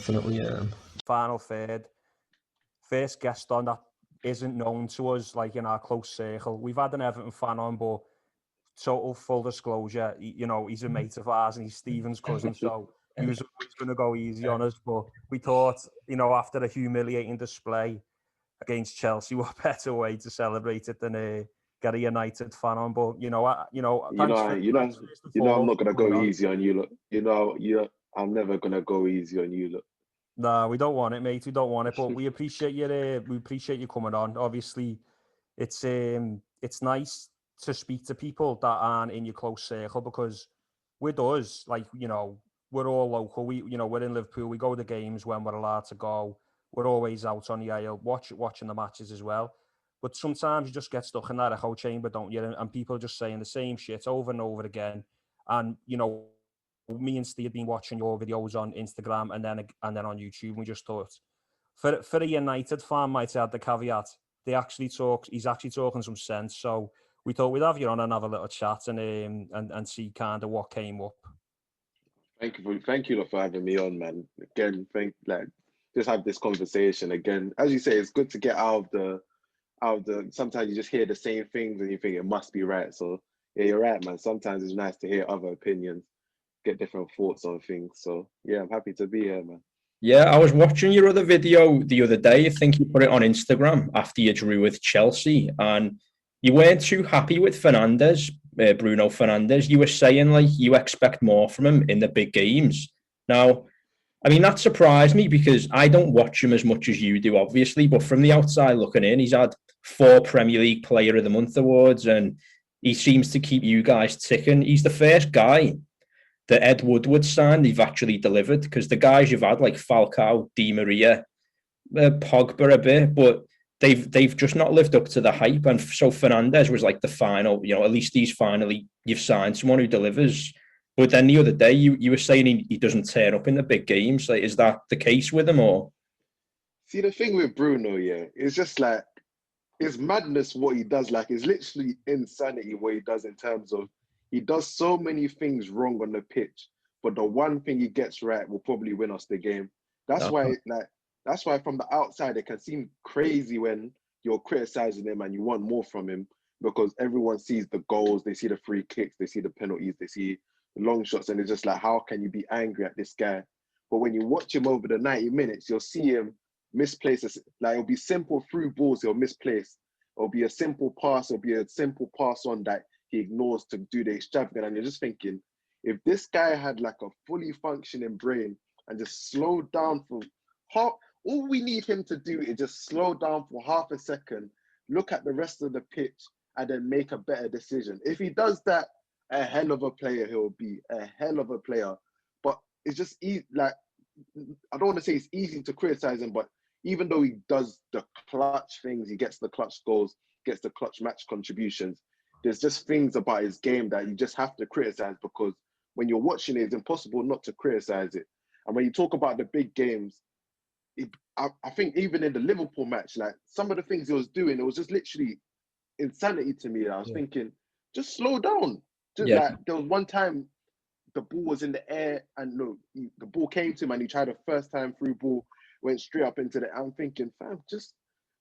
definitely. Final third, first guest on that isn't known to us, like in our close circle. We've had an Everton fan on, but total full disclosure, he's a mate of ours and he's Stephen's cousin, so he was always going to go easy on us. But we thought, after a humiliating display against Chelsea, what better way to celebrate it than get a United fan on? But I'm not gonna go easy on you, look. I'm never gonna go easy on you, look. No, we don't want it, mate. We don't want it, but we appreciate you. We appreciate you coming on. Obviously, it's nice to speak to people that aren't in your close circle, because with us, we're all local. We're in Liverpool. We go to games when we're allowed to go. We're always out on the aisle, watching the matches as well. But sometimes you just get stuck in that echo chamber, don't you? And people are just saying the same shit over and over again. And me and Steve have been watching your videos on Instagram and then on YouTube. And we just thought, for a United fan, might add the caveat, he's actually talking some sense. So we thought we'd have you on and have a little chat and see kind of what came up. Thank you for having me on, man. Again, just have this conversation again. As you say, it's good to get out of the. Sometimes you just hear the same things and you think it must be right. So yeah, you're right, man. Sometimes it's nice to hear other opinions, get different thoughts on things. So yeah, I'm happy to be here, man. Yeah, I was watching your other video the other day. I think you put it on Instagram after you drew with Chelsea, and you weren't too happy with Fernandes, Bruno Fernandes. You were saying you expect more from him in the big games. Now, I mean, that surprised me because I don't watch him as much as you do, obviously, but from the outside looking in, he's had 4 Premier League Player of the Month awards, and he seems to keep you guys ticking. He's the first guy that Ed Woodward signed, they've actually delivered, because the guys you've had like Falcao, Di Maria, Pogba a bit, but they've just not lived up to the hype. And so Fernandes was like the final, at least you've signed someone who delivers. But then the other day you were saying he doesn't turn up in the big games. Is that the case with him, or? See, the thing with Bruno, it's just it's madness what he does. It's literally insanity what he does in terms of, he does so many things wrong on the pitch, but the one thing he gets right will probably win us the game. That's why from the outside it can seem crazy when you're criticizing him and you want more from him, because everyone sees the goals, they see the free kicks, they see the penalties, they see the long shots, and it's just how can you be angry at this guy? But when you watch him over the 90 minutes, you'll see him misplace. It'll be simple through balls he'll misplace. It'll be a simple pass, on that he ignores to do the extravagant. And you're just thinking, if this guy had a fully functioning brain and just slowed down for half, all we need him to do is just slow down for half a second, look at the rest of the pitch, and then make a better decision. If he does that, a hell of a player he'll be, a hell of a player. But it's just I don't want to say it's easy to criticize him, but even though he does the clutch things, he gets the clutch goals, gets the clutch match contributions, there's just things about his game that you just have to criticize, because when you're watching it, it's impossible not to criticize it. And when you talk about the big games, I think even in the Liverpool match, some of the things he was doing, it was just literally insanity to me. I was thinking, just slow down. There was one time the ball was in the air and the ball came to him and he tried a first time through ball, went straight up into the. I'm thinking, fam, just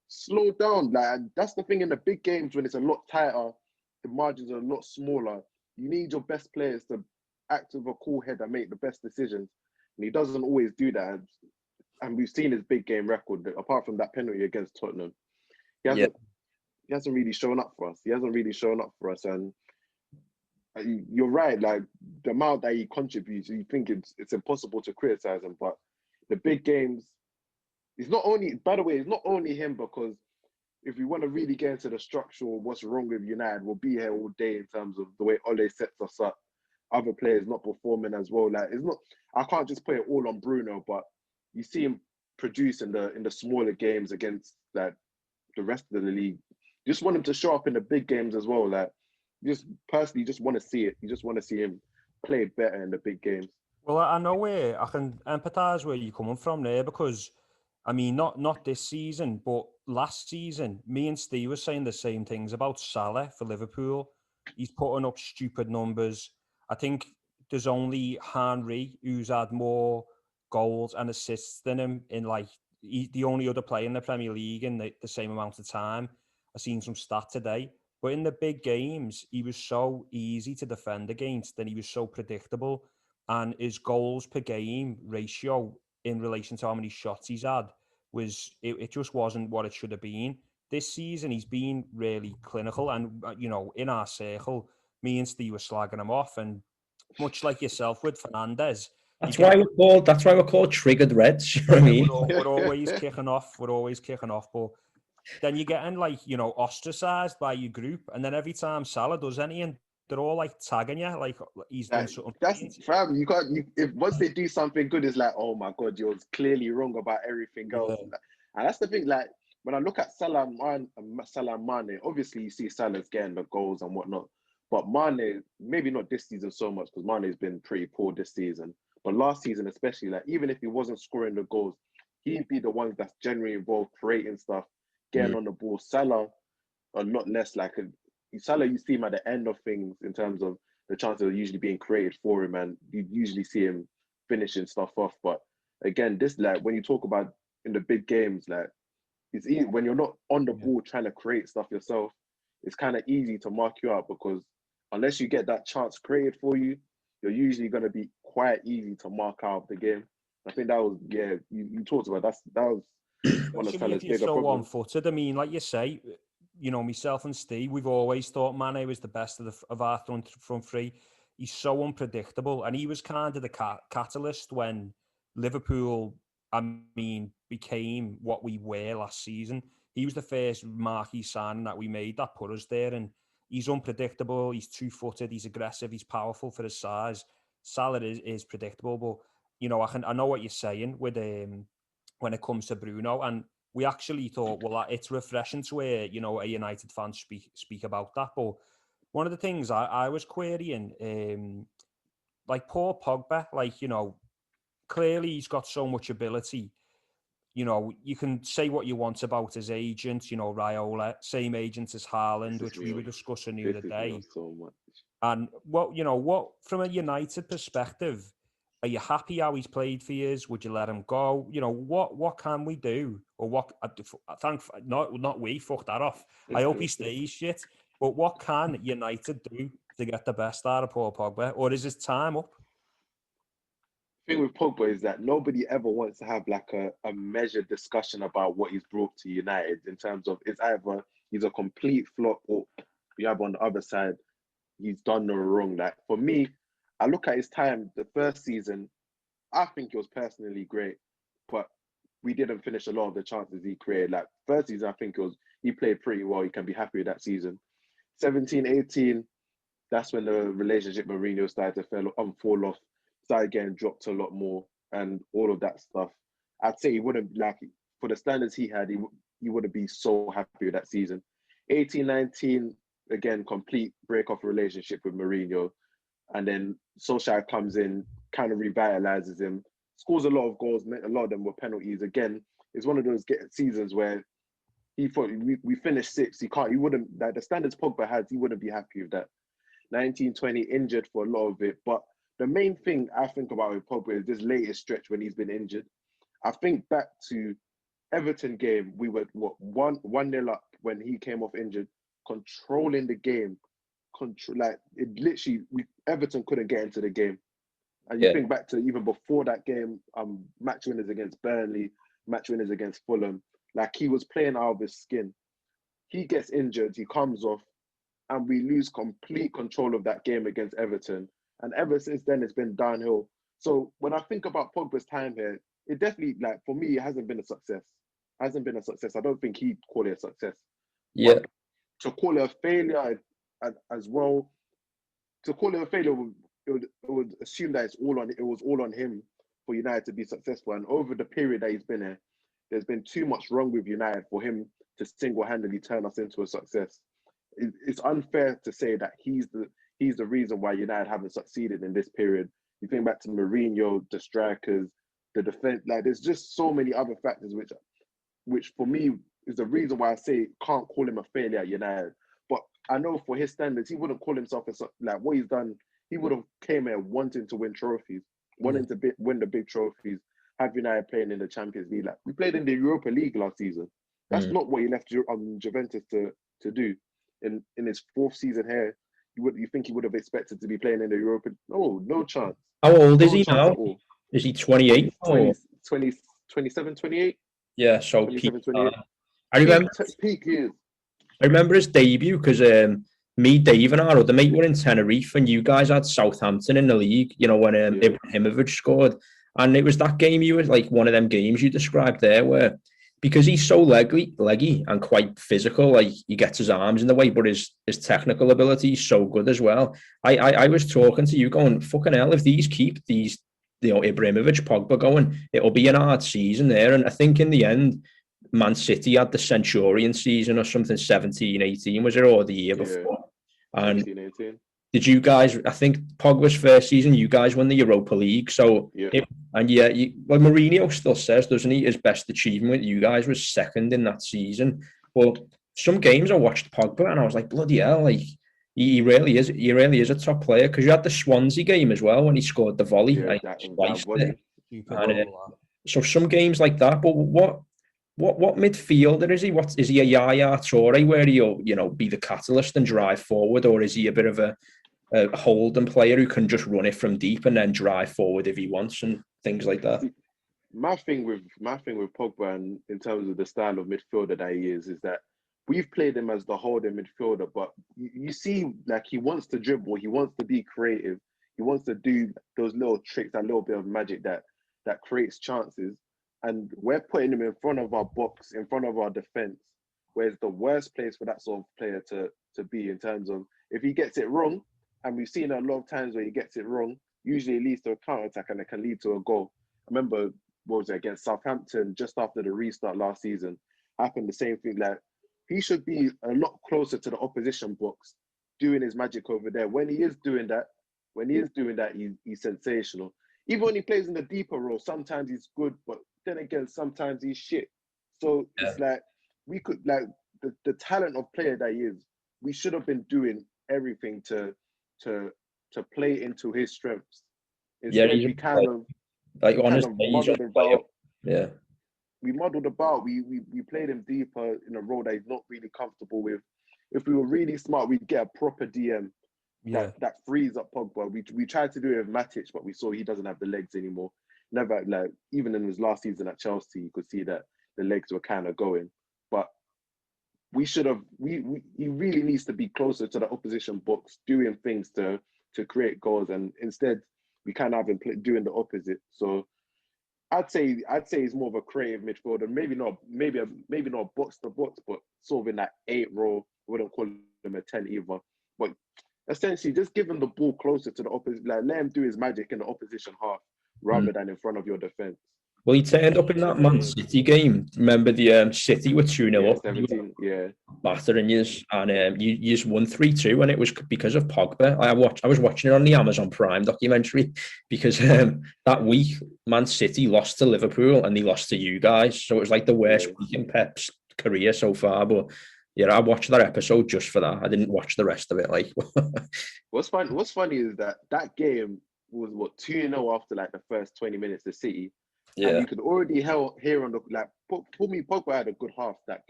slow down. That's the thing in the big games when it's a lot tighter, the margins are a lot smaller. You need your best players to act with a cool head and make the best decisions. And he doesn't always do that. And we've seen his big game record, apart from that penalty against Tottenham. He hasn't really shown up for us. And you're right, the amount that he contributes, you think it's impossible to criticize him. But the big games, it's not only him, because if we want to really get into the structural what's wrong with United, we'll be here all day in terms of the way Ole sets us up, other players not performing as well. It's not, I can't just put it all on Bruno, but you see him produce in the smaller games against the rest of the league. You just want him to show up in the big games as well. You just want to see it. You just want to see him play better in the big games. Well, I know where I can empathise where you're coming from there, because I mean, not this season, but last season, me and Steve were saying the same things about Salah for Liverpool. He's putting up stupid numbers. I think there's only Henry who's had more goals and assists than him in like the only other player in the Premier League in the same amount of time. I seen some stat today. But in the big games, he was so easy to defend against, and he was so predictable. And his goals per game ratio in relation to how many shots he's had it just wasn't what it should have been. This season, he's been really clinical. And, in our circle, me and Steve were slagging him off. And much like yourself with Fernandes, That's why we're called triggered Reds. You know what I mean? we're always kicking off. We're always kicking off. But then you're getting ostracized by your group, and then every time Salah does anything, they're all like tagging you, like he's done something. That's fam. You can't. If once they do something good, it's like, oh my god, you're clearly wrong about everything else. Yeah. And that's the thing. Like when I look at Salah and Mane, obviously you see Salah's getting the goals and whatnot, but Mane maybe not this season so much because Mane's been pretty poor this season. But last season, especially, like even if he wasn't scoring the goals, he'd be the ones that's generally involved, creating stuff, getting on the ball. Salah, a lot less. Like Salah, you see him at the end of things in terms of the chances are usually being created for him, and you usually see him finishing stuff off. But again, this like when you talk about in the big games, like it's easy when you're not on the ball trying to create stuff yourself. It's kind of easy to mark you out because unless you get that chance created for you, you're usually going to be quite easy to mark out the game. I think that was you talked about that was one of Salah's bigger so problems. one-footed. I mean, like you say, myself and Steve, we've always thought Mane was the best of our front three. He's so unpredictable, and he was kind of the catalyst when Liverpool, became what we were last season. He was the first marquee signing that we made that put us there, and he's unpredictable. He's two-footed. He's aggressive. He's powerful for his size. Salah is predictable, but I know what you're saying with when it comes to Bruno, and we actually thought, well, it's refreshing to hear, a United fan speak about that. But one of the things I was querying, like Paul Pogba, clearly he's got so much ability. You can say what you want about his agent, Raiola, same agent as Haaland, which we were discussing the other day. So much. And what from a United perspective, are you happy how he's played for you? Would you let him go? What can we do? Or what? Not we. Fuck that off. I hope he stays shit. But what can United do to get the best out of Paul Pogba? Or is his time up? The thing with Pogba is that nobody ever wants to have like a measured discussion about what he's brought to United in terms of it's either he's a complete flop or you have on the other side he's done no wrong. Like for me, I look at his time the first season, I think it was personally great, but we didn't finish a lot of the chances he created. Like first season, I think he played pretty well. You can be happy with that season. 17, 18, that's when the relationship with Mourinho started to fall off, started getting dropped a lot more and all of that stuff. I'd say he wouldn't like for the standards he had, he wouldn't be so happy with that season. 18, 19, again, complete break off relationship with Mourinho. And then Solskjaer comes in, kind of revitalizes him, scores a lot of goals, a lot of them were penalties. Again, it's one of those seasons where he thought we finished sixth. He wouldn't, like the standards Pogba has, he wouldn't be happy with that. 19, 20, injured for a lot of it. But the main thing I think about with Pogba is this latest stretch when he's been injured. I think back to Everton game, we were 1-0 up when he came off injured, controlling the game. Like it literally, Everton couldn't get into the game. And you think back to even before that game, match winners against Burnley, match winners against Fulham, like he was playing out of his skin. He gets injured, he comes off, and we lose complete control of that game against Everton. And ever since then, it's been downhill. So when I think about Pogba's time here, it definitely, like for me, it hasn't been a success. I don't think he'd call it a success. Yeah. But to call it a failure as well, to call it a failure, it would assume that it was all on him for United to be successful. And over the period that he's been here, there's been too much wrong with United for him to single-handedly turn us into a success. It's unfair to say that he's the reason why United haven't succeeded in this period. You think back to Mourinho, the strikers, the defense. Like there's just so many other factors which for me is the reason why I say can't call him a failure at United. But I know for his standards, he wouldn't call himself like what he's done. He would have came here wanting to win trophies, wanting to win the big trophies. have United playing in the Champions League. Like we played in the Europa League last season. That's not what he left Juventus to do. In his 4th season here, you think he would have expected to be playing in the Europa? No chance. How old is No he chance now? at all. Is he 28? 27, 28? Yeah, so 27, 28. I remember Peak years. I remember his debut because me, Dave, and our other mate were in Tenerife, and you guys had Southampton in the league. You know when Ibrahimovic scored, and it was that game. You were like one of them games you described there, where because he's so leggy and quite physical, like he gets his arms in the way, but his technical ability is so good as well. I was talking to you, going, fucking hell, if these keep these, Ibrahimovic, Pogba going, it'll be an hard season there. And I think in the end, Man City had the Centurion season or something, 17-18 was it, or the year before? And 17-18. did you guys, I think Pogba's first season, you guys won the Europa League. So, Mourinho still says, doesn't he, his best achievement with you guys was second in that season. But some games I watched Pogba and I was like, bloody hell, like, he really is a top player, because you had the Swansea game as well when he scored the volley. Twice volley. So some games like that, but what midfielder is he? Is he a Yaya Toure where he'll, be the catalyst and drive forward, or is he a bit of a holding player who can just run it from deep and then drive forward if he wants and things like that? My thing with Pogba, and in terms of the style of midfielder that he is that we've played him as the holding midfielder, but you see, like, he wants to dribble, he wants to be creative, he wants to do those little tricks, that little bit of magic that creates chances. And we're putting him in front of our box, in front of our defense, where it's the worst place for that sort of player to be, in terms of if he gets it wrong, and we've seen a lot of times where he gets it wrong, usually it leads to a counter-attack and it can lead to a goal. I remember, what was it, against Southampton, just after the restart last season, happened the same thing. Like, he should be a lot closer to the opposition box, doing his magic over there. When he is doing that, he's sensational. Even when he plays in the deeper role, sometimes he's good, but then again, sometimes he's shit. So it's like, we could, like, the talent of player that he is, we should have been doing everything to play into his strengths. Instead, we kind of muddled about. Yeah. We muddled about. We played him deeper in a role that he's not really comfortable with. If we were really smart, we'd get a proper DM that frees up Pogba. We tried to do it with Matic, but we saw he doesn't have the legs anymore. Never, like, even in his last season at Chelsea, you could see that the legs were kind of going. But we should have. He really needs to be closer to the opposition box, doing things to create goals, and instead we kind of have him doing the opposite. So I'd say he's more of a creative midfielder. Maybe not box to box, but sort of in that 8 role. I wouldn't call him a 10 either. But essentially, just give him the ball closer to the opposite. Like, let him do his magic in the opposition half rather than in front of your defense. Well, he turned up in that Man City game. Remember the City were 2-0 up. 17, battering yous, and you just won 3-2, and it was because of Pogba. I was watching it on the Amazon Prime documentary, because that week Man City lost to Liverpool and they lost to you guys, so it was like the worst week in Pep's career so far. But yeah, I watched that episode just for that. I didn't watch the rest of it. Like, what's funny is that game was 2-0 after like the first 20 minutes to City. Yeah. And you could already hear on the, like, for me, Pogba had a good half that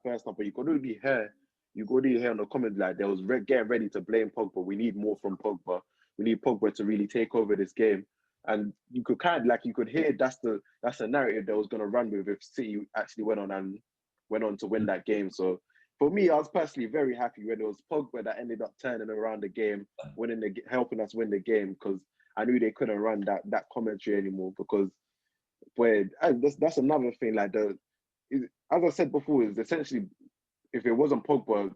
first half, but you could already hear on the comment, like, they was getting ready to blame Pogba. We need more from Pogba. We need Pogba to really take over this game. And you could hear that's the narrative that was going to run with if City actually went on to win that game. So for me, I was personally very happy when it was Pogba that ended up turning around the game, helping us win the game, because I knew they couldn't run that commentary anymore. Because that's another thing. Like, as I said before, is essentially, if it wasn't Pogba,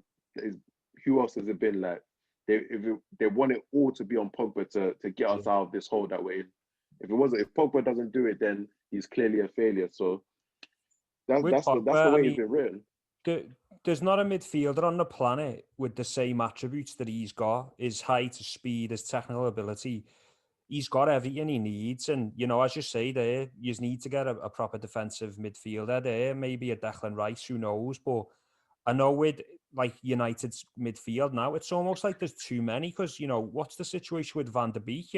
who else has it been? Like, they want it all to be on Pogba to get us out of this hole that we're in. If Pogba doesn't do it, then he's clearly a failure. So that's the way it's been written. There's not a midfielder on the planet with the same attributes that he's got: his height, his speed, his technical ability. He's got everything he needs. And, as you say there, you need to get a proper defensive midfielder there, maybe a Declan Rice, who knows. But I know with, like, United's midfield now, it's almost like there's too many, because, what's the situation with Van der Beek?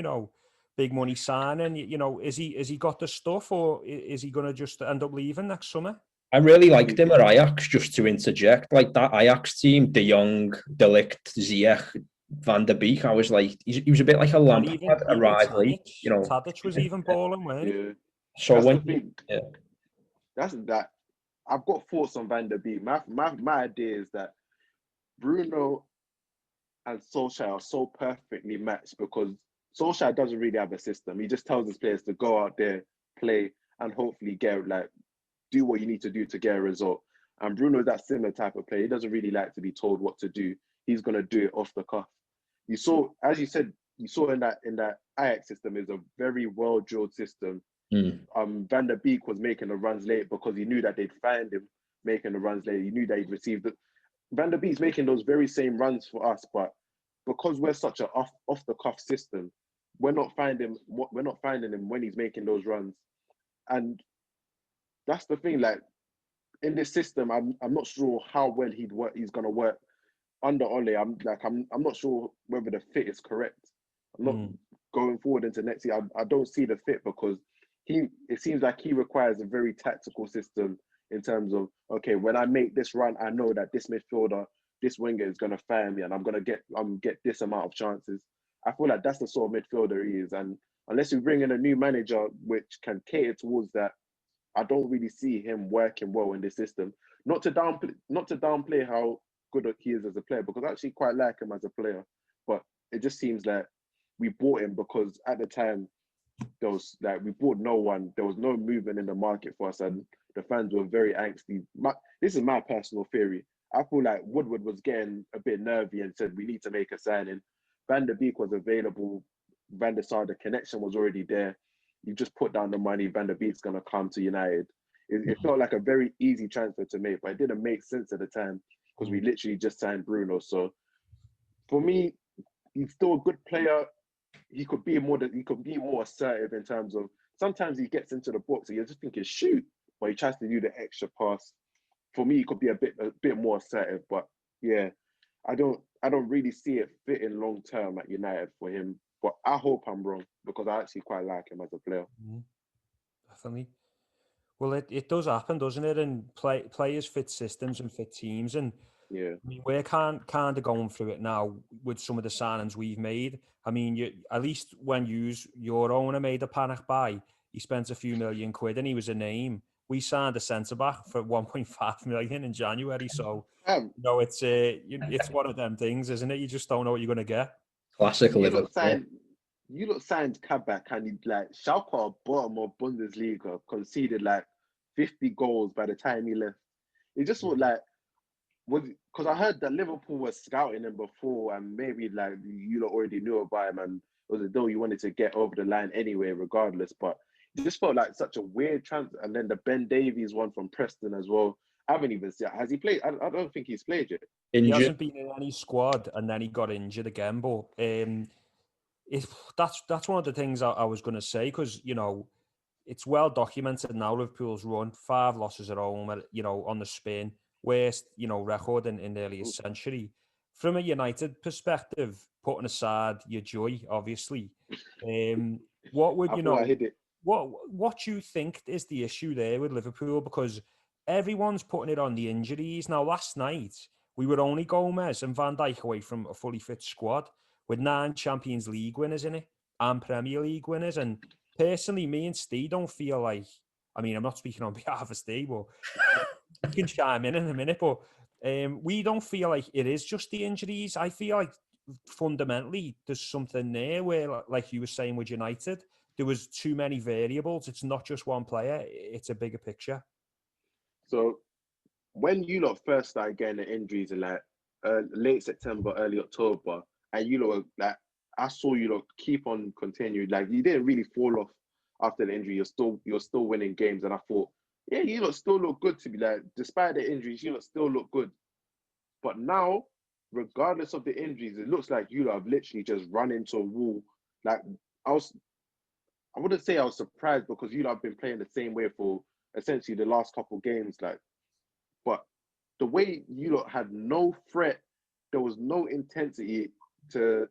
big money signing. You know, is he got the stuff, or is he going to just end up leaving next summer? I really liked him at Ajax, just to interject. Like that Ajax team, De Jong, De Ligt, Ziyech, Van der Beek. I was like, he was a bit like a And even Lampard, arrived late, Tadic, you know. Tadic was even balling, weren't he? Yeah, So that's the when, thing. yeah, That's that. I've got thoughts on Van der Beek. My idea is that Bruno and Solskjaer are so perfectly matched because Solskjaer doesn't really have a system. He just tells his players to go out there, play, and hopefully do what you need to do to get a result. And Bruno is that similar type of player. He doesn't really like to be told what to do. He's gonna do it off the cuff. You saw, as you said, in that Ajax system is a very well drilled system. Van der Beek was making the runs late because he knew that they'd find him making the runs late. He knew that he'd received it. Van der Beek's making those very same runs for us, but because we're such a off the cuff system, we're not finding him when he's making those runs. And that's the thing. Like in this system, I'm not sure how well he's gonna work under Ole. I'm not sure whether the fit is correct. I'm not going forward into next year. I don't see the fit because it seems like he requires a very tactical system in terms of, okay, when I make this run, I know that this midfielder, this winger is gonna fire me and I'm gonna get this amount of chances. I feel like that's the sort of midfielder he is. And unless you bring in a new manager which can cater towards that, I don't really see him working well in this system. Not to downplay how good he is as a player, because I actually quite like him as a player. But it just seems like we bought him because at the time we bought no one. There was no movement in the market for us, and the fans were very angsty. This is my personal theory. I feel like Woodward was getting a bit nervy and said we need to make a signing. Van der Beek was available. Van der Sar, the connection was already there. You just put down the money. Van der Beek's gonna come to United. It felt like a very easy transfer to make, but it didn't make sense at the time because we literally just signed Bruno. So for me, he's still a good player. He could be more assertive in terms of sometimes he gets into the box and you're just thinking shoot, but he tries to do the extra pass. For me, he could be a bit more assertive, but yeah, I don't really see it fitting long term at United for him. But I hope I'm wrong because I actually quite like him as a player. Definitely. Well, it does happen, doesn't it? And players fit systems and fit teams, and yeah, I mean, we're kind of going through it now with some of the signings we've made. I mean, at least when your owner made a panic buy, he spent a few million quid and he was a name. We signed a centre back for 1.5 million in January, so it's one of them things, isn't it? You just don't know what you're going to get. Classic Liverpool. You lot signed Kabak and he Schalke are bottom of Bundesliga, conceded 50 goals by the time he left. It just looked because I heard that Liverpool was scouting him before and maybe you lot already knew about him and it was as though you wanted to get over the line anyway, regardless. But it just felt like such a weird transfer. And then the Ben Davies one from Preston as well. I haven't even seen. Has he played? I don't think he's played yet. He hasn't been in any squad, and then he got injured again. But that's one of the things I was going to say because it's well documented now. Liverpool's run 5 losses at home, on the spin, worst record in the earliest century. From a United perspective, putting aside your joy, obviously, what would I hit it. What do you think is the issue there with Liverpool? Because everyone's putting it on the injuries. Now, last night, we were only Gomez and Van Dijk away from a fully fit squad with 9 Champions League winners in it and Premier League winners. And personally, me and Steve don't feel like, I mean, I'm not speaking on behalf of Steve, but you can chime in a minute, but we don't feel like it is just the injuries. I feel like fundamentally there's something there where, like you were saying with United, there was too many variables. It's not just one player. It's a bigger picture. So when you lot first started getting the injuries in late September, early October, and you lot were I saw you lot keep on continuing. You didn't really fall off after the injury. You're still winning games, and I thought, yeah, you lot still look good to me. Despite the injuries, you lot still look good. But now, regardless of the injuries, it looks like you lot have literally just run into a wall. I wouldn't say I was surprised because you lot have been playing the same way for essentially the last couple of games. But the way you lot had no threat, there was no intensity to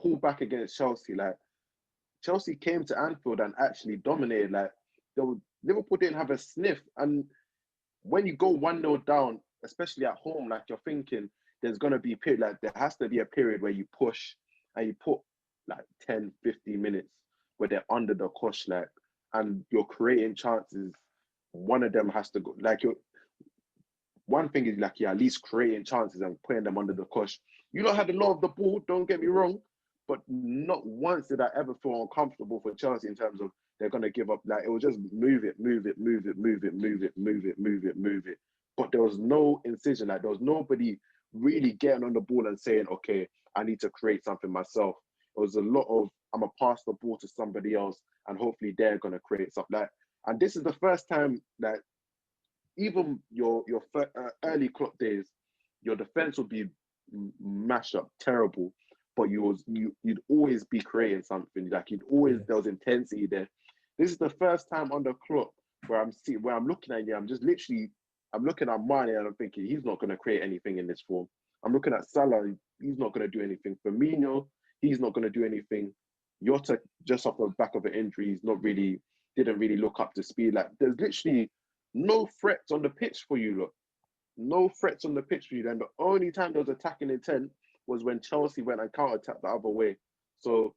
pull back against Chelsea. Chelsea came to Anfield and actually dominated. Like Liverpool didn't have a sniff. And when you go 1-0 down, especially at home, like you're thinking there's gonna be a period, like there has to be a period where you push and you put like 10, 15 minutes where they're under the cosh, like, and you're creating chances. One of them has to go. Like one thing is like you're at least creating chances and putting them under the cosh. You don't have a lot of the ball, don't get me wrong, but not once did I ever feel uncomfortable for Chelsea in terms of they're gonna give up. Like it was just move it. But there was no incision. Like there was nobody really getting on the ball and saying, okay, I need to create something myself. It was a lot of I'm gonna pass the ball to somebody else and hopefully they're gonna create something. Like, and this is the first time that even your early Klopp days, your defense would be mashed up, terrible, but you'd always be creating something. Like you'd always there was intensity there. This is the first time under Klopp where I'm looking at you. I'm looking at Mane and I'm thinking he's not going to create anything in this form. I'm looking at Salah, he's not going to do anything. Firmino, he's not going to do anything. Jota, just off the back of an injury, didn't really look up to speed. Like there's literally no threats on the pitch for you, look. No threats on the pitch for you. And the only time there was attacking intent was when Chelsea went and counter-attacked the other way. So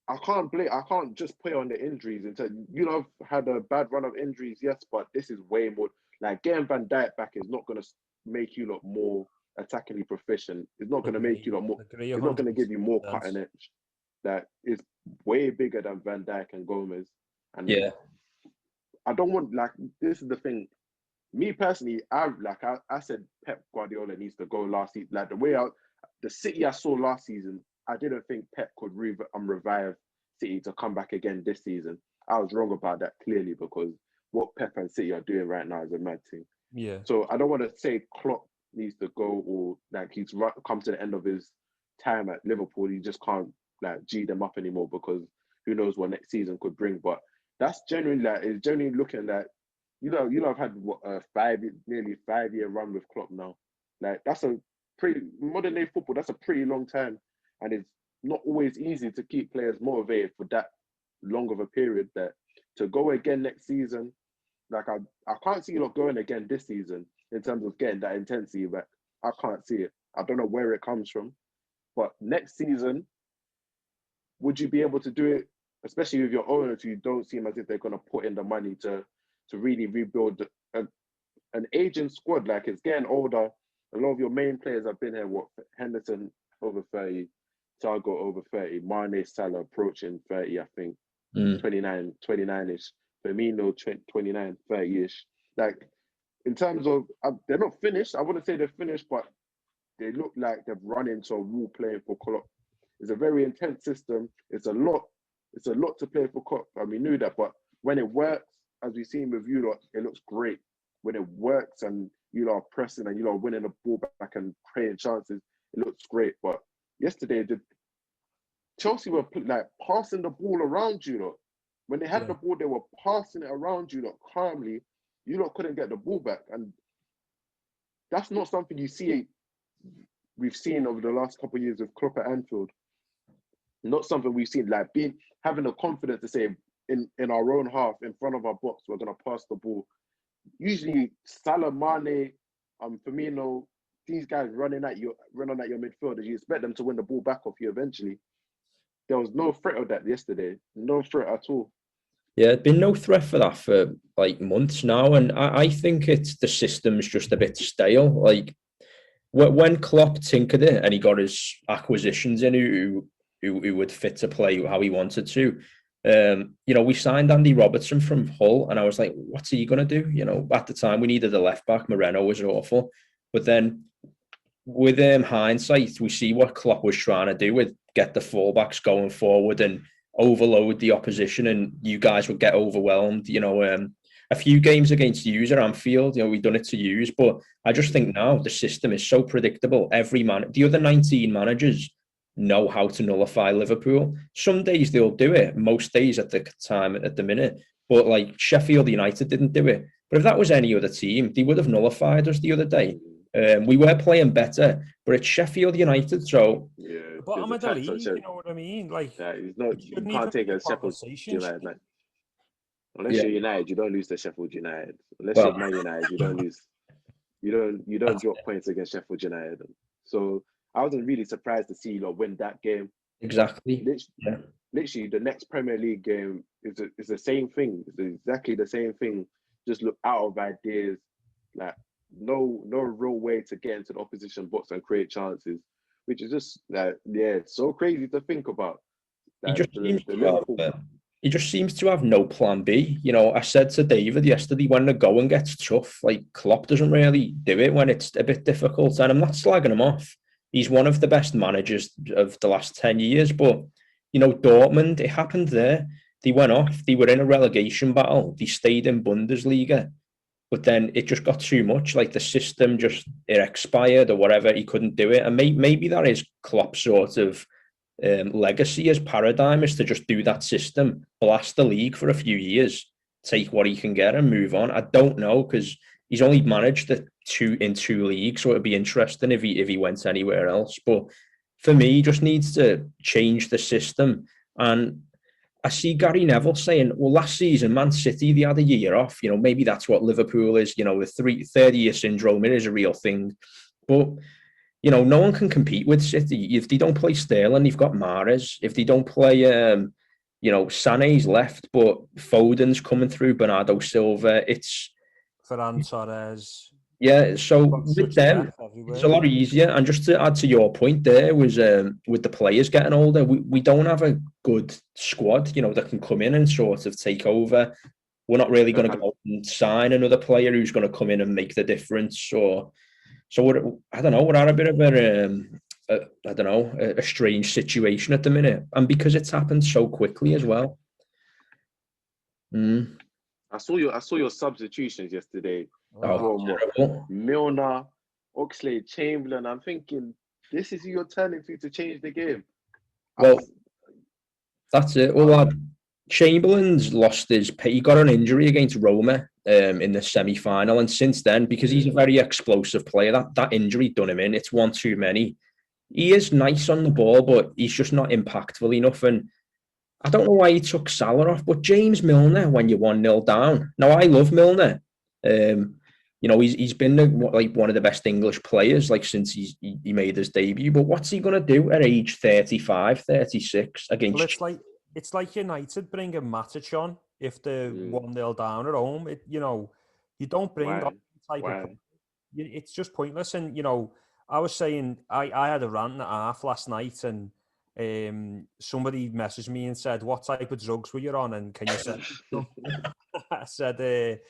I can't just put it on the injuries. I've had a bad run of injuries, yes, but this is way more. Like getting Van Dijk back is not going to make you look more attackingly proficient. It's not going to make you look more. It's not going to give you more cutting edge. That is way bigger than Van Dijk and Gomez. And I don't want, like, this is the thing. Me personally, I said Pep Guardiola needs to go last season. Like the City I saw last season, I didn't think Pep could revive City to come back again this season. I was wrong about that clearly because what Pep and City are doing right now is a mad thing. Yeah. So I don't want to say Klopp needs to go or like he's come to the end of his time at Liverpool. He just can't like G them up anymore because who knows what next season could bring. But that's genuinely looking like I've had nearly 5-year run with Klopp now. Like that's a pretty modern day football. That's a pretty long time, and it's not always easy to keep players motivated for that long of a period. That to go again next season, like I can't see you going again this season in terms of getting that intensity back. I can't see it. I don't know where it comes from, but next season, would you be able to do it? Especially with your owners who don't seem as if they're going to put in the money to really rebuild an aging squad. Like it's getting older. A lot of your main players have been here. Henderson over 30, Thiago over 30, Mane, Salah approaching 30, I think, 29-ish. Firmino 29, 30-ish. Like in terms of they're not finished. I wouldn't say they're finished, but they look like they've run into a wall playing for Klopp. It's a very intense system. It's a lot to play for Klopp, and we knew that. But when it works, as we've seen with you lot, it looks great. When it works and you lot are pressing and you lot are winning the ball back and creating chances, it looks great. But yesterday, Chelsea were like passing the ball around you lot. When they had the ball, they were passing it around you lot calmly. You lot couldn't get the ball back, and that's not something we've seen over the last couple of years with Klopp at Anfield. Not something we've seen, like having the confidence to say in our own half, in front of our box, we're gonna pass the ball. Usually Salah, Mane, Firmino, these guys running at your midfielders, you expect them to win the ball back off you eventually. There was no threat of that yesterday. No threat at all. Yeah, there's been no threat for that for like months now, and I think it's the system's just a bit stale. Like when Klopp tinkered it and he got his acquisitions in who would fit to play how he wanted to. We signed Andy Robertson from Hull, and I was like, what's he going to do? At the time we needed a left back. Moreno was awful. But then with hindsight, we see what Klopp was trying to do with get the fullbacks going forward and overload the opposition, and you guys would get overwhelmed. A few games against Hughes at Anfield, we've done it to Hughes, but I just think now the system is so predictable. The other 19 managers know how to nullify Liverpool. Some days they'll do it, most days at the minute. But like Sheffield United didn't do it. But if that was any other team, they would have nullified us the other day. We were playing better, but it's Sheffield United. So bottom there's of a the tax on league. You know what I mean? Like, he's it not. You shouldn't can't even take be a a Sheffield conversation. United man. Unless Yeah. you're United, you don't lose to Sheffield United. Unless Well, you're Man United, you don't lose. You don't drop points against Sheffield United. So I wasn't really surprised to see win that game. exactly. But Yeah. literally, the next Premier League game is the same thing. It's exactly the same thing. Just look out of ideas, like no real way to get into the opposition box and create chances, which is just so crazy to think about. He Like just seems the to Liverpool. have, he just seems to have no plan B. You know, I said to David yesterday, when the going gets tough, like Klopp doesn't really do it when it's a bit difficult. And I'm not slagging him off. He's one of the best managers of the last 10 years. But, you know, Dortmund, it happened there. They went off. They were in a relegation battle. They stayed in Bundesliga. But then it just got too much. Like the system it expired or whatever. He couldn't do it. And maybe that is Klopp's sort of legacy as paradigm, is to just do that system, blast the league for a few years, take what he can get and move on. I don't know, because he's only managed two leagues, so it'd be interesting if he went anywhere else. But for me, he just needs to change the system. And I see Gary Neville saying, well, last season, Man City, they had a year off. You know, maybe that's what Liverpool is. You know, the 30-year syndrome, it is a real thing. But you know, no one can compete with City. If they don't play Sterling, you've got Mahrez. If they don't play, you know, Sané's left, but Foden's coming through, Bernardo Silva. It's Ferran Torres. yeah. So Got with such a them, depth it's everywhere. a lot easier. And just to add to your point, there was with the players getting older, we don't have a good squad, you know, that can come in and sort of take over. We're not really going to go and sign another player who's going to come in and make the difference, or. So I don't know. We're at a bit of I don't know, a strange situation at the minute, and because it's happened so quickly as well. I saw your substitutions yesterday. Terrible. Milner, Oxlade-Chamberlain. I'm thinking, this is who you're turning to change the game. Well, that's it. Well, Chamberlain's lost he got an injury against Roma in the semi-final, and since then, because he's a very explosive player, that injury done him in. It's one too many. He is nice on the ball, but he's just not impactful enough. And I don't know why he took Salah off, but James Milner, when you're 1-0 down. Now, I love Milner. You know, he's been like one of the best English players like since he made his debut. But what's he going to do at age 35, 36 against? Well, it's like United bringing Matic on if they're 1-0 down at home. You know, you don't bring on type of. It's just pointless. And you know, I was saying I had a rant and a half last night, and somebody messaged me and said, "What type of drugs were you on? And can you send?" I said,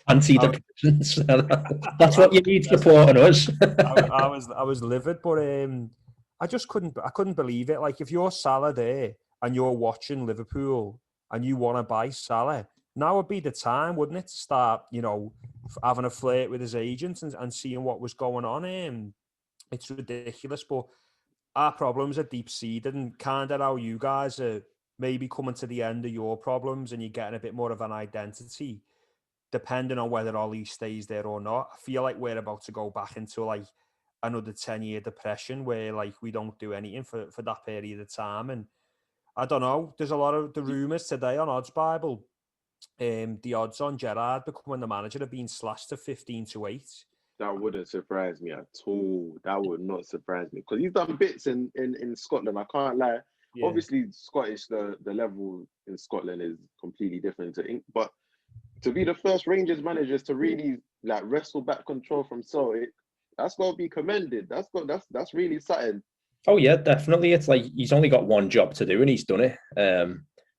"Antidepressants." That's what you need supporting us. I was livid, but I just couldn't believe it. Like if you're Salah there and you're watching Liverpool and you want to buy Salah, now would be the time, wouldn't it, to start, you know, having a flirt with his agent and seeing what was going on. It's ridiculous, but our problems are deep-seated, and kind of how you guys are maybe coming to the end of your problems and you're getting a bit more of an identity, depending on whether Ollie stays there or not. I feel like we're about to go back into like another 10-year depression where like we don't do anything for that period of time. And I don't know, there's a lot of the rumours today on Odds Bible. The odds on Gerrard becoming the manager have been slashed to 15-8. That wouldn't surprise me at all. That would not surprise me because he's done bits in Scotland. I can't lie. Yeah. Obviously, Scottish, the level in Scotland is completely different to England. But to be the first Rangers managers to really like wrestle back control from Celtic, that's got to be commended. That's really something. Oh yeah, definitely. It's like he's only got one job to do and he's done it.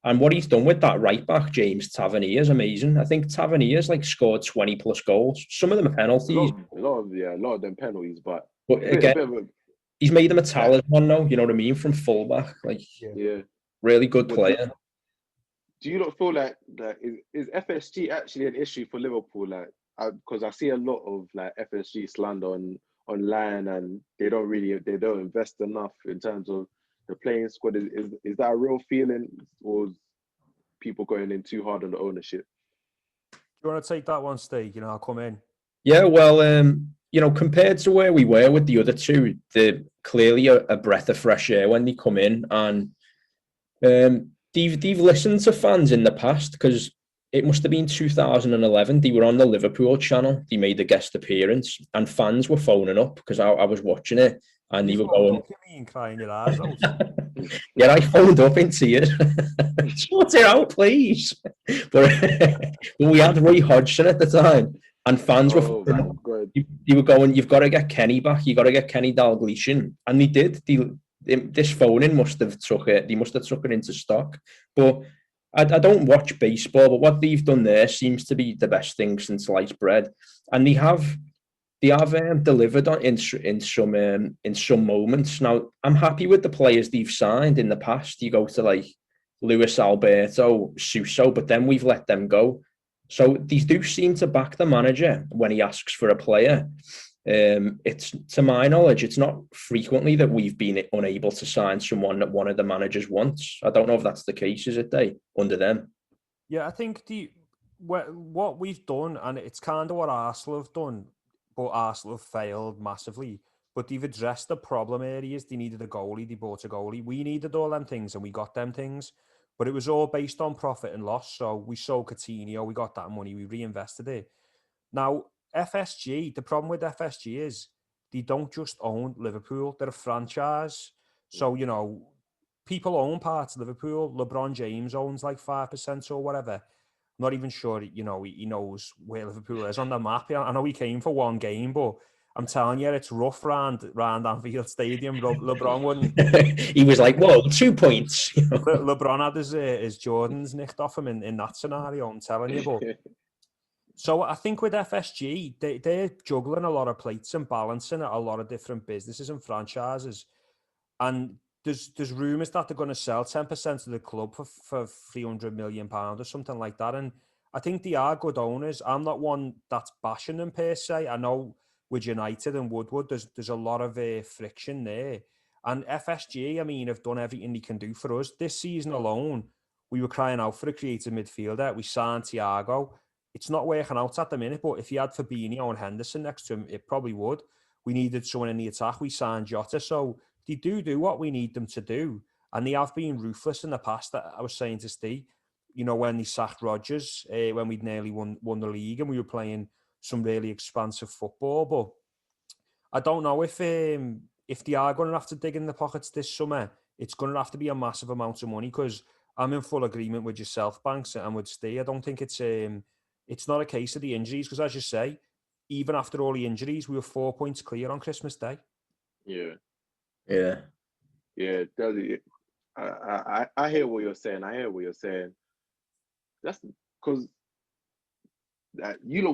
And what he's done with that right back, James Tavernier, is amazing. I think Tavernier's like scored 20 plus goals. Some of them are penalties. A lot of them penalties, but again, he's made them a talisman now. You know what I mean? From fullback, like really good player. Do you not feel like is FSG actually an issue for Liverpool? Like, because I see a lot of like FSG slander online, and they don't invest enough in terms of the playing squad. Is that a real feeling, or is people going in too hard on the ownership? Do you want to take that one, Steve? You know, I'll come in. Yeah, well, you know, compared to where we were with the other two, the clearly a breath of fresh air when they come in, and they've listened to fans in the past, because it must have been 2011. They were on the Liverpool channel. They made a guest appearance, and fans were phoning up because I was watching it, and they were going, "You mean crying your eyes out?" Yeah, I phoned up in tears. Sort it out, please. But we had Roy Hodgson at the time, and fans Oh were my God. you were going, "You've got to get Kenny back. You got to get Kenny Dalglish," and they did. This phoning must have took it. They must have took it into stock. But I don't watch baseball, but what they've done there seems to be the best thing since sliced bread, and they have delivered on in some moments. Now, I'm happy with the players they've signed in the past. You go to like Luis Alberto, Suso, but then we've let them go. So these do seem to back the manager when he asks for a player. It's, to my knowledge, it's not frequently that we've been unable to sign someone that one of the managers wants. I don't know if that's the case, is it, under them? Yeah, I think what we've done, and it's kind of what Arsenal have done, but Arsenal have failed massively. But they've addressed the problem areas. They needed a goalie, they bought a goalie. We needed all them things, and we got them things. But it was all based on profit and loss. So we sold Coutinho, we got that money, we reinvested it. Now, FSG, the problem with FSG is they don't just own Liverpool, they're a franchise. So, people own parts of Liverpool. LeBron James owns like 5% or whatever. Not even sure, he knows where Liverpool is on the map. I know he came for one game, but I'm telling you, it's rough round Anfield Stadium. LeBron wouldn't. He was like, "Whoa, 2 points." LeBron had his Jordans nicked off him in that scenario, I'm telling you. But so I think with FSG, they're juggling a lot of plates and balancing a lot of different businesses and franchises. And there's rumours that they're going to sell 10% of the club for £300 million or something like that. And I think they are good owners. I'm not one that's bashing them per se. I know with United and Woodward, there's a lot of friction there. And FSG, I mean, have done everything they can do for us. This season alone, we were crying out for a creative midfielder. We signed Thiago. It's not working out at the minute, but if you had Fabinho and Henderson next to him, it probably would. We needed someone in the attack. We signed Jota. So they do what we need them to do. And they have been ruthless in the past. I was saying to Steve, when they sacked Rodgers, when we'd nearly won the league and we were playing some really expansive football. But I don't know if they are going to have to dig in the pockets this summer. It's going to have to be a massive amount of money, because I'm in full agreement with yourself, Banks, and with Steve. I don't think it's not a case of the injuries, because as you say, even after all the injuries, we were 4 points clear on Christmas Day. Yeah. Yeah. I hear what you're saying. That's because you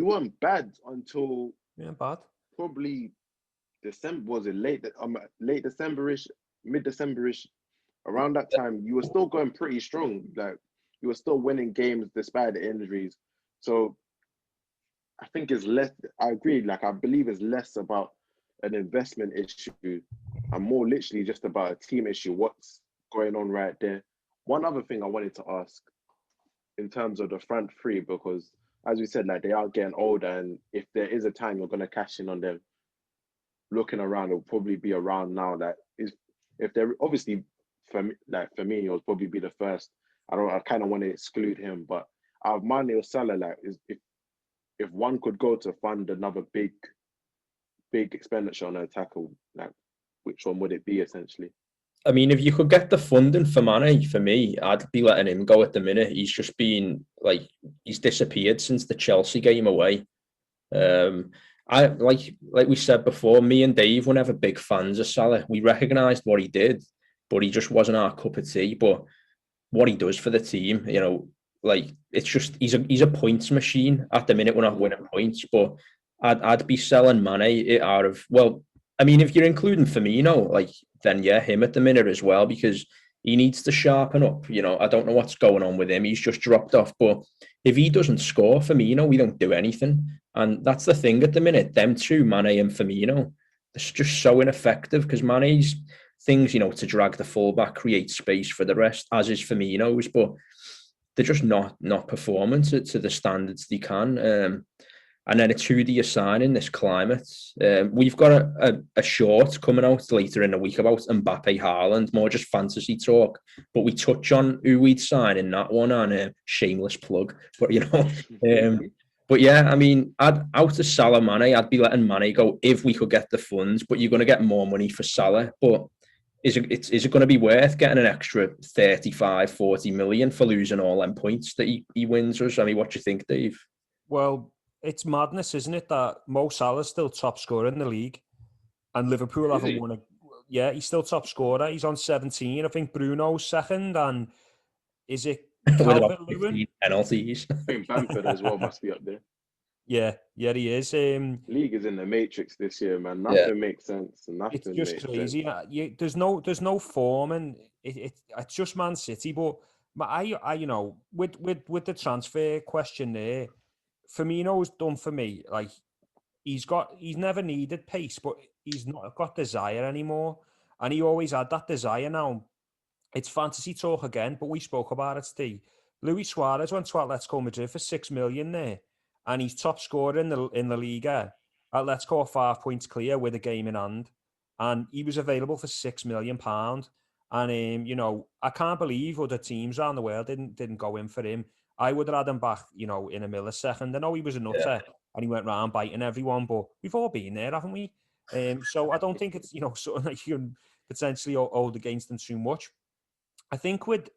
weren't bad until probably December. Was it late Decemberish, mid Decemberish? Around that time, you were still going pretty strong. Like, you were still winning games despite the injuries. So I think it's less. I agree. Like, I believe it's less about an investment issue and more literally just about a team issue. What's going on right there? One other thing I wanted to ask in terms of the front three, because as we said, like, they are getting older, and if there is a time you're going to cash in on them, looking around, it'll probably be around now. That is, if they're obviously, for me, it'll probably be the first. I kind of want to exclude him, but out of Mane or Salah, like, if one could go to fund another big expenditure on an attacker, like, which one would it be essentially? I mean, if you could get the funding for Mane, for me, I'd be letting him go at the minute. He's just been like, he's disappeared since the Chelsea game away. I like we said before, me and Dave were never big fans of Salah. We recognised what he did, but he just wasn't our cup of tea. But what he does for the team, like, it's just he's a points machine. At the minute, we're not winning points, but I'd be selling Mane out of, well, I mean, if you're including Firmino, like, then yeah, him at the minute as well, because he needs to sharpen up. I don't know what's going on with him. He's just dropped off. But if he doesn't score, Firmino, we don't do anything. And that's the thing at the minute. Them two, Mane and Firmino, it's just so ineffective, because Mane's things, to drag the fullback, create space for the rest, as is Firmino's, but they're just not performing to the standards they can. And then it's who do you sign in this climate? We've got a short coming out later in the week about Mbappe Haaland, more just fantasy talk. But we touch on who we'd sign in that one, and a shameless plug. But but yeah, I mean, out of Salah Mane, I'd be letting Mane go if we could get the funds. But you're going to get more money for Salah. But is it going to be worth getting an extra 35, 40 million for losing all them points that he wins us? I mean, what do you think, Dave? Well, it's madness, isn't it, that Mo Salah's still top scorer in the league, and Liverpool haven't won a. Yeah, he's still top scorer. He's on 17. I think Bruno's second, and is it With about Calvert-Lewin? 15 penalties. I think Bamford as well must be up there. Yeah, he is. League is in the matrix this year, man. Nothing makes sense. It's just crazy. There's no form, and it's just Man City. But I with the transfer question there, Firmino's done for me. Like he's never needed pace, but he's not got desire anymore, and he always had that desire. Now it's fantasy talk again, but we spoke about it, Steve. Luis Suarez went to Atletico Madrid for 6 million there, and he's top scorer in the Liga. Atletico 5 points clear with a game in hand, and he was available for £6 million. And I can't believe other teams around the world didn't go in for him. I would have had him back, in a millisecond. I know he was a nutter and he went round biting everyone, but we've all been there, haven't we? So I don't think it's something that you can potentially hold against them too much. I think with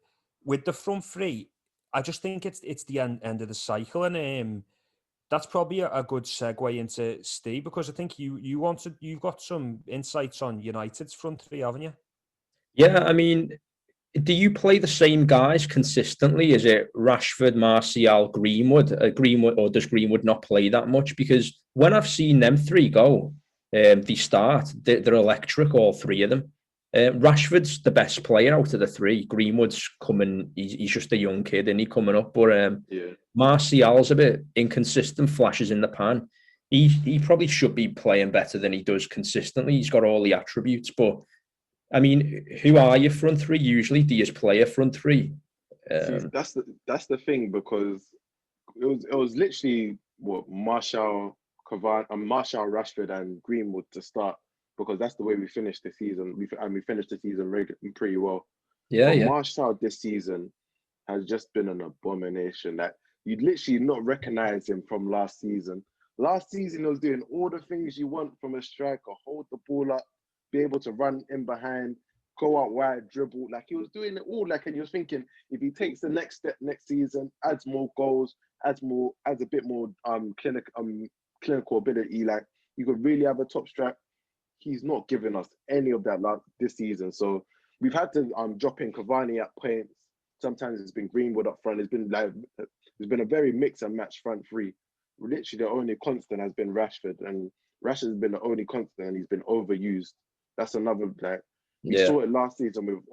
the front three, I just think it's the end of the cycle, and that's probably a good segue into Steve, because I think you've got some insights on United's front three, haven't you? Yeah, I mean, do you play the same guys consistently? Is it Rashford, Martial, Greenwood, or does Greenwood not play that much? Because when I've seen them three go, they start, they're electric, all three of them. Rashford's the best player out of the three. Greenwood's coming, he's just a young kid, and he coming up. But Martial's a bit inconsistent, flashes in the pan. He probably should be playing better than he does consistently. He's got all the attributes, but I mean, who are your front three usually? Do you just play a front three? See, that's the thing, because it was literally what Martial, Rashford, and Greenwood to start, because that's the way we finished the season. We finished the season pretty well. Yeah, but yeah. Martial this season has just been an abomination. That you'd literally not recognize him from last season. Last season, he was doing all the things you want from a striker: hold the ball up, be able to run in behind, go out wide, dribble. Like he was doing it all. Like, and you're thinking, if he takes the next step next season, adds more goals, adds a bit more clinical ability, like you could really have a top striker. He's not giving us any of that this season. So we've had to drop in Cavani at points. Sometimes it's been Greenwood up front. It's been a very mix and match front three. Literally, the only constant has been Rashford, and Rashford's been the only constant, and he's been overused. That's another, like, we saw it last season with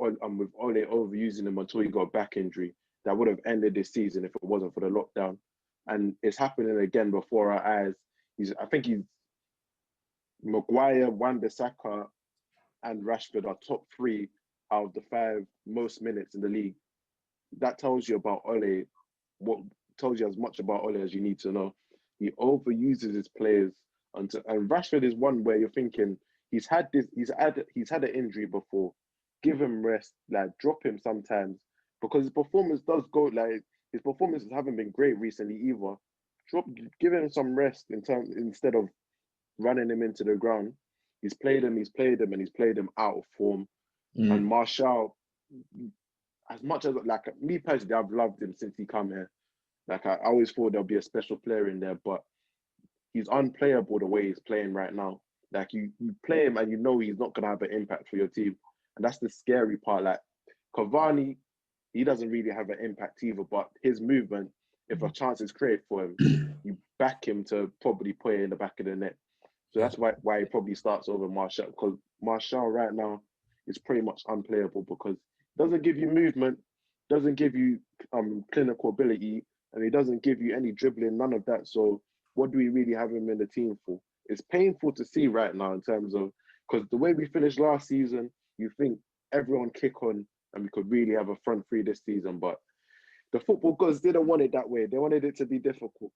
Ole overusing him until he got a back injury. That would have ended this season if it wasn't for the lockdown. And it's happening again before our eyes. I think he's Maguire, Wan-Bissaka, and Rashford are top three out of the 5 most minutes in the league. That tells you about Ole, tells you as much about Ole as you need to know. He overuses his players, and Rashford is one where you're thinking he's had an injury before. Give him rest, like drop him sometimes, because his performance does go, like his performances haven't been great recently either. Give him some rest instead of running him into the ground. He's played him, and he's played him out of form. And Martial, as much as, like, me personally, I've loved him since he come here. Like, I always thought there'll be a special player in there, but he's unplayable the way he's playing right now. Like, you play him and you know he's not gonna have an impact for your team, and that's the scary part. Like Cavani, he doesn't really have an impact either, but his movement, if a chance is created for him, you back him to probably put it in the back of the net. So that's why he probably starts over Martial, because Martial right now is pretty much unplayable, because it doesn't give you movement, doesn't give you clinical ability, and he doesn't give you any dribbling, none of that. So what do we really have him in the team for? It's painful to see right now in terms of, because the way we finished last season, you think everyone kick on and we could really have a front three this season, but the football gods didn't want it that way. They wanted it to be difficult.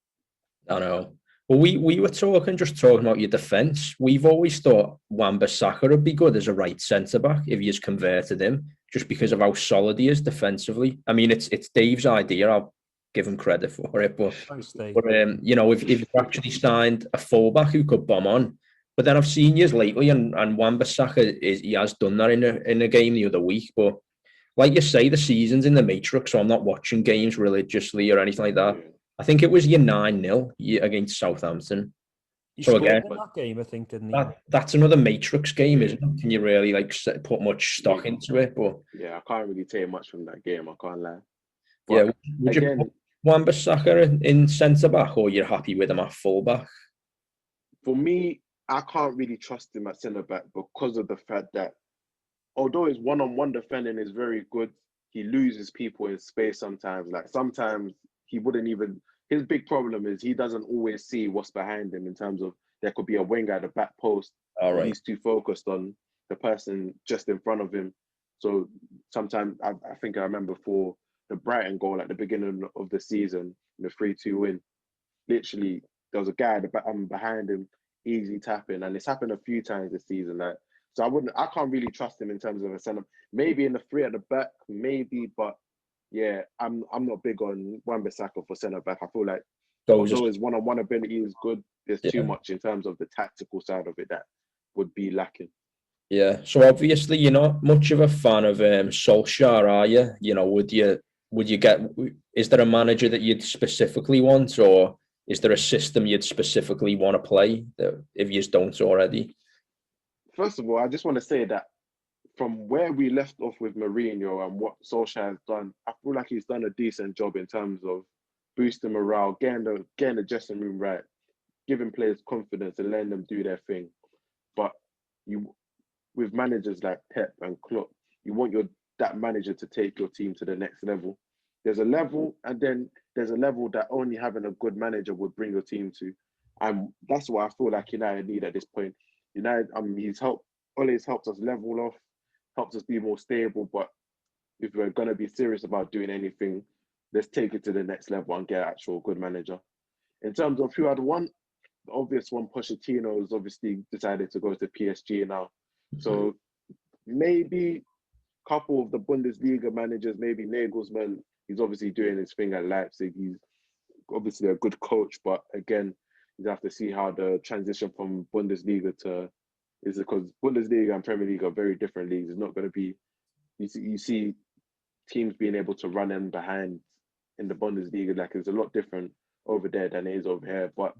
I know. Well, we were talking about your defence. We've always thought Wan-Bissaka would be good as a right centre back if you just converted him, just because of how solid he is defensively. I mean, it's Dave's idea. I'll give him credit for it, but Thanks, Dave. you know, if you actually signed a fullback who could bomb on, but then I've seen years lately, and Wan-Bissaka he has done that in a game the other week, but. Like you say, the season's in the Matrix, so I'm not watching games religiously or anything like that. Yeah. I think it was your 9-0 against Southampton. He So scored again, in that game, I think, didn't he? that's another Matrix game, isn't it? Can you really put much stock into it? But Yeah, I can't really take much from that game. I can't lie. But yeah, would you again, put Wan-Bissaka in centre back, or you're happy with him at full back? for me, I can't really trust him at centre back because of the fact that although his one-on-one defending is very good, he loses people in space sometimes. Like sometimes he wouldn't even. His big problem is he doesn't always see what's behind him in terms of there could be a winger at the back post, All and right. he's too focused on the person just in front of him. So sometimes I think I remember for the Brighton goal at the beginning of the season, the 3-2 win. Literally, there was a guy behind him, easy tapping, and it's happened a few times this season. Like, so I can't really trust him in terms of a centre. Maybe in the three at the back, maybe, but yeah, I'm not big on Wan-Bissaka for centre back. I feel like although his one-on-one ability is good, there's too much in terms of the tactical side of it that would be lacking. Yeah. So obviously you're not much of a fan of Solskjaer, are you? You know, would you get? Is there a manager that you'd specifically want, or is there a system you'd specifically want to play that if you don't already? First of all, I just want to say that from where we left off with Mourinho and what Solskjaer has done, I feel like he's done a decent job in terms of boosting morale, getting the dressing room right, giving players confidence and letting them do their thing. But with managers like Pep and Klopp, you want that manager to take your team to the next level. There's a level, and then there's a level that only having a good manager would bring your team to. And that's what I feel like United need at this point. United, he's always helped us level off, helps us be more stable. But if we're going to be serious about doing anything, let's take it to the next level and get an actual good manager. In terms of who I'd want, the obvious one, Pochettino, has obviously decided to go to PSG now. So maybe a couple of the Bundesliga managers, maybe Nagelsmann, he's obviously doing his thing at Leipzig. He's obviously a good coach, but again, you have to see how the transition from Bundesliga is, because Bundesliga and Premier League are very different leagues. It's not going to be, you see teams being able to run in behind in the Bundesliga, like it's a lot different over there than it is over here. But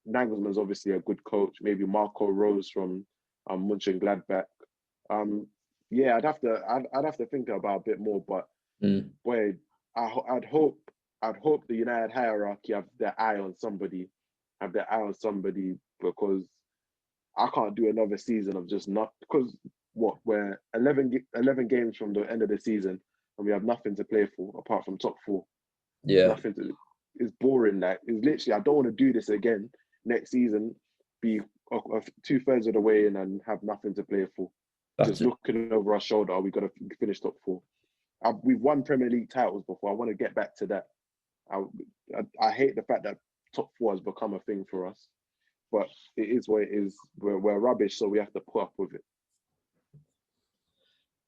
Nagelsmann's obviously a good coach. Maybe Marco Rose from Mönchengladbach. Yeah, I'd have to think about a bit more. But boy, I'd hope the United hierarchy have their eye on somebody, because I can't do another season of just not, because we're 11 games from the end of the season and we have nothing to play for apart from top four. Yeah. It's boring. Like, it's literally, I don't want to do this again next season, be 2/3 of the way in and have nothing to play for. Just looking over our shoulder, are we got to finish top four? We've won Premier League titles before. I want to get back to that. I hate the fact that top four has become a thing for us, but it is what it is. We're rubbish, so we have to put up with it.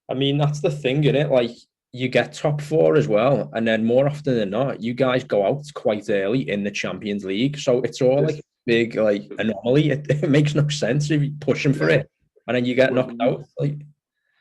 I mean, that's the thing, isn't it? Like, you get top four as well, and then more often than not, you guys go out quite early in the Champions League. So it's all like a big anomaly. It makes no sense if you're pushing for it, and then you get knocked out. Like,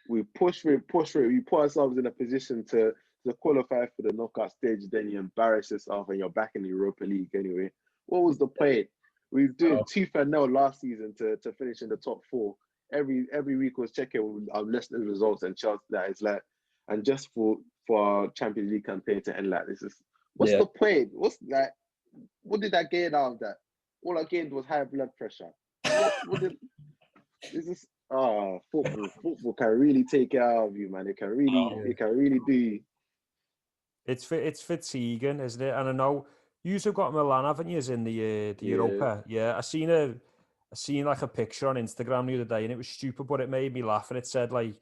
we push for it. We put ourselves in a position to qualify for the knockout stage. Then you embarrass yourself, and you're back in the Europa League anyway. What was the point? We were doing tooth and nail last season to finish in the top four. Every week was checking our listeners' results and charts. That is like, and just for our Champions League campaign to end like this is what's the point? What did I gain out of that? All I gained was high blood pressure. Football can really take it out of you, man. It can really do. It's fatiguing, isn't it? And I know you've got Milan, haven't you, in the Europa? Yeah, I seen like a picture on Instagram the other day, and it was stupid, but it made me laugh. And it said like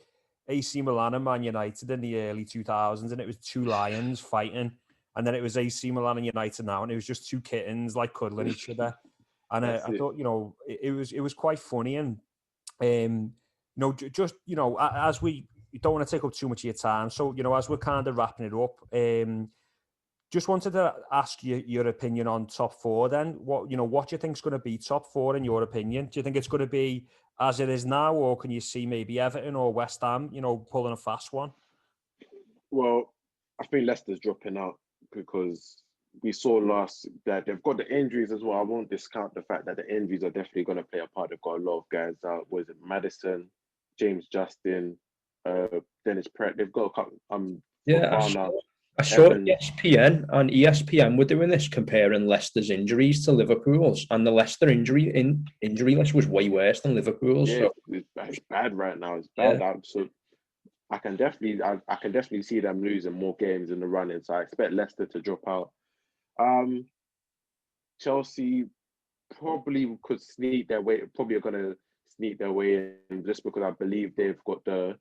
AC Milan and Man United in the early 2000s, and it was two lions fighting, and then it was AC Milan and United now, and it was just two kittens like cuddling each other. And That's I it. thought, it was quite funny. And, just, as we don't want to take up too much of your time. So, as we're kind of wrapping it up, just wanted to ask you your opinion on top four then. What do you think is going to be top four in your opinion? Do you think it's going to be as it is now, or can you see maybe Everton or West Ham, pulling a fast one? Well, I think Leicester's dropping out because we saw last that they've got the injuries as well. I won't discount the fact that the injuries are definitely going to play a part. They've got a lot of guys out. Was it Maddison, James Justin, Dennis Pratt? They've got a couple. Yeah, Fofana, I saw Evans. ESPN, and ESPN were doing this comparing Leicester's injuries to Liverpool's, and the Leicester injury list was way worse than Liverpool's. Yeah, So it's bad right now. It's yeah, bad. So I can definitely see them losing more games in the running. So I expect Leicester to drop out. Chelsea probably could sneak their way. Probably are gonna sneak their way in just because I believe they've got the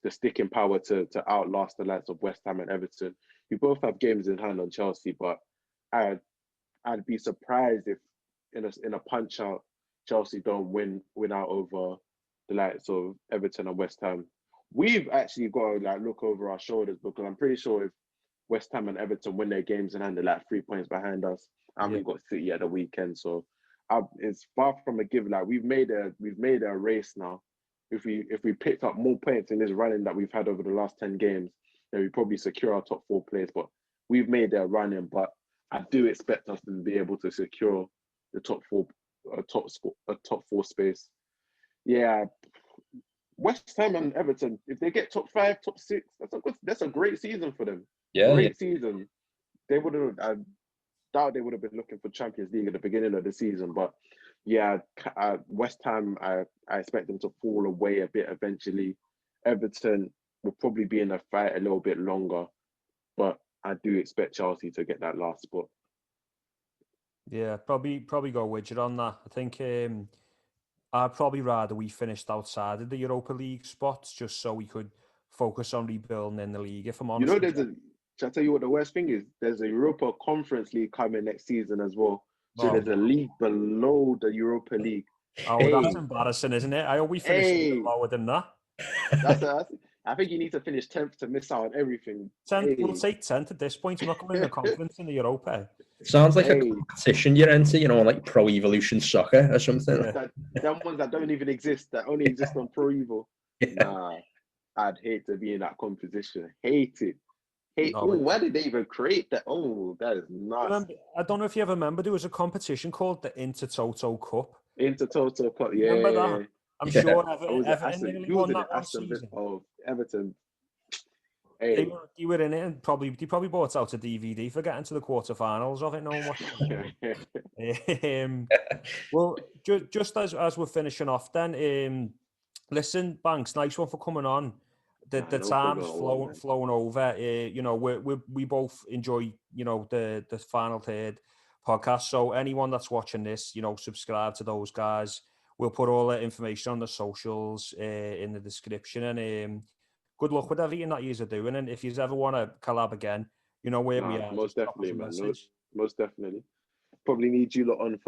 sticking power to outlast the likes of West Ham and Everton. We both have games in hand on Chelsea, but I'd be surprised if in a punch out Chelsea don't win out over the likes of Everton and West Ham. We've actually got to look over our shoulders because I'm pretty sure if West Ham and Everton win their games in hand, they're 3 points behind us, and we've got City at the weekend. So it's far from a give. We've made a race now. If we picked up more points in this running that we've had over the last 10 games, then we probably secure our top 4 place. But we've made a running, but I do expect us to be able to secure the top 4 space. Yeah, West Ham and Everton, if they get top 5, top 6, that's a great season for them. yeah. Great season. They would have. I doubt they would have been looking for Champions League at the beginning of the season, but yeah, West Ham, I expect them to fall away a bit eventually. Everton will probably be in a fight a little bit longer, but I do expect Chelsea to get that last spot. Yeah, probably go with you on that. I think I'd probably rather we finished outside of the Europa League spots just so we could focus on rebuilding in the league, if I'm You know, honest. shall I tell you what the worst thing is? There's a Europa Conference League coming next season as well. So Oh, there's a league below the Europa League. Oh, that's embarrassing, isn't it? I hope we finish a bit lower than that. I think you need to finish 10th to miss out on everything. 10th, we'll take 10th at this point. We're not going in the conference in the Europa. It sounds like a competition you're into, like Pro Evolution Soccer or something. Yeah. Them ones that don't even exist, that only exist on Pro Evo. Yeah. Nah, I'd hate to be in that competition. Hate it. Why did they even create that? Oh, that is nice. I don't know if you ever remember, there was a competition called the Intertoto Cup. Intertoto Cup, yeah. Remember that? I'm sure Everton nearly won that one season. Oh, Everton. Hey. They were in it, and they probably bought out a DVD for getting to the quarterfinals of it. No one Well, just as we're finishing off, then, listen, Banks, nice one for coming on. The time's flown over. We both enjoy the Final Third podcast. So anyone that's watching this, subscribe to those guys. We'll put all the information on the socials in the description, and good luck with everything that you're doing. And if you ever want to collab again, where we are. Most definitely, man. Most definitely. Probably need you lot on for